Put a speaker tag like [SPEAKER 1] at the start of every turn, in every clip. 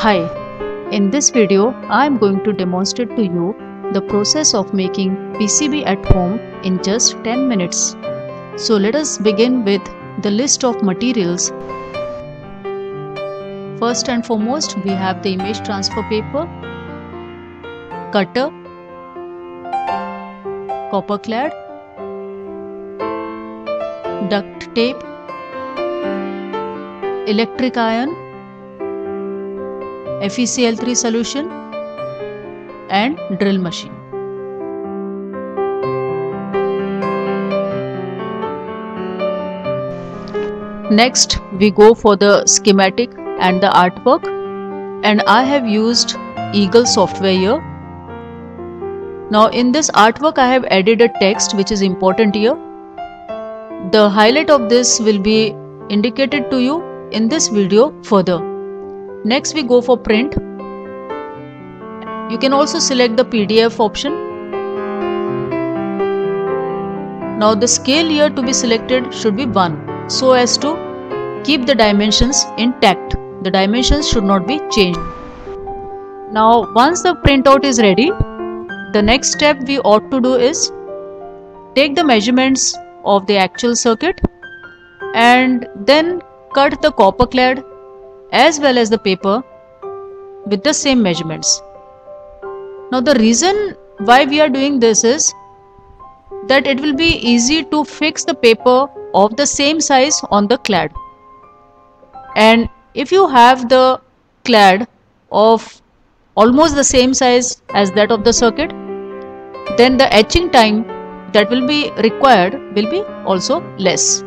[SPEAKER 1] Hi, in this video I am going to demonstrate to you the process of making PCB at home in just 10 minutes. So let us begin with the list of materials. First and foremost, we have the image transfer paper, cutter, copper clad, duct tape, electric iron, FeCl3 solution and drill machine. Next, we go for the schematic and the artwork, and I have used Eagle software here. Now in this artwork I have added a text which is important here. The highlight of this will be indicated to you in this video further. Next we go for print. You can also select the PDF option. Now the scale here to be selected should be 1 so as to keep the dimensions intact. The dimensions should not be changed. Now once the printout is ready, the next step we ought to do is take the measurements of the actual circuit and then cut the copper clad as well as the paper with the same measurements. Now the reason why we are doing this is that it will be easy to fix the paper of the same size on the clad. And if you have the clad of almost the same size as that of the circuit, then the etching time that will be required will be also less.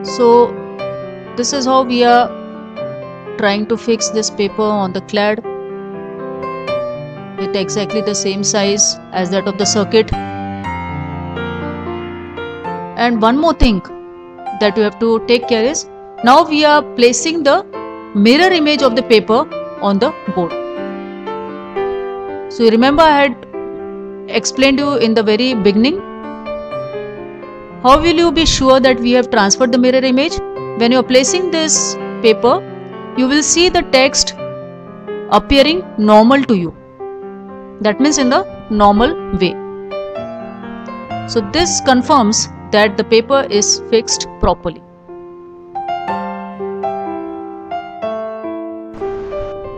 [SPEAKER 1] So this is how we are trying to fix this paper on the clad with exactly the same size as that of the circuit. And one more thing that you have to take care is, now we are placing the mirror image of the paper on the board. So you remember I had explained to you in the very beginning. How will you be sure that we have transferred the mirror image? When you are placing this paper, you will see the text appearing normal to you. That means in the normal way. So this confirms that the paper is fixed properly.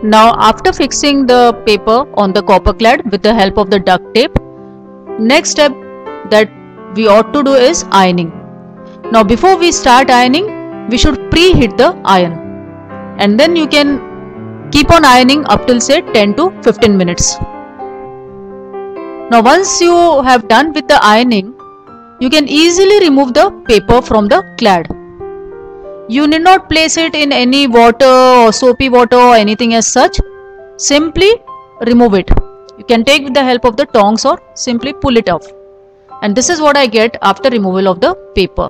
[SPEAKER 1] Now after fixing the paper on the copper clad with the help of the duct tape, next step that we ought to do is ironing. Now before we start ironing, we should preheat the iron, and then you can keep on ironing up till say 10 to 15 minutes. Now once you have done with the ironing, you can easily remove the paper from the clad. You need not place it in any water or soapy water or anything as such. Simply remove it. You can take with the help of the tongs or simply pull it off. And this is what I get after removal of the paper.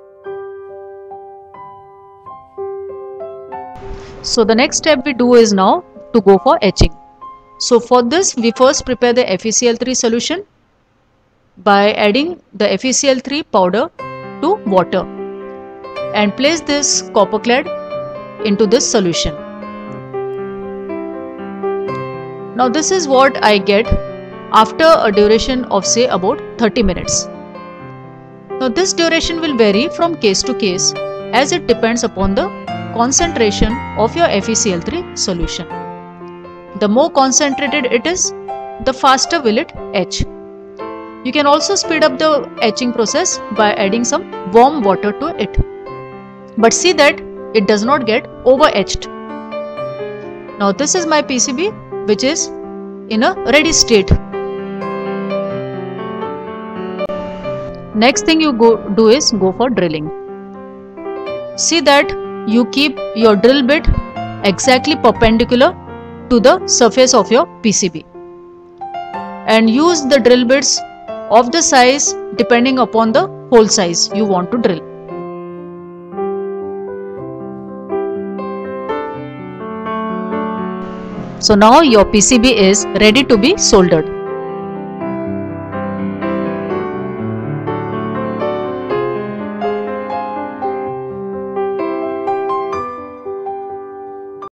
[SPEAKER 1] So the next step we do is now to go for etching. So for this we first prepare the FeCl3 solution by adding the FeCl3 powder to water and place this copper clad into this solution. Now this is what I get after a duration of say about 30 minutes. Now this duration will vary from case to case as it depends upon the concentration of your FeCl3 solution. The more concentrated it is, the faster will it etch. You can also speed up the etching process by adding some warm water to it. But see that it does not get over etched. Now this is my PCB which is in a ready state. Next thing you do is go for drilling. See that you keep your drill bit exactly perpendicular to the surface of your PCB and use the drill bits of the size depending upon the hole size you want to drill. So now your PCB is ready to be soldered.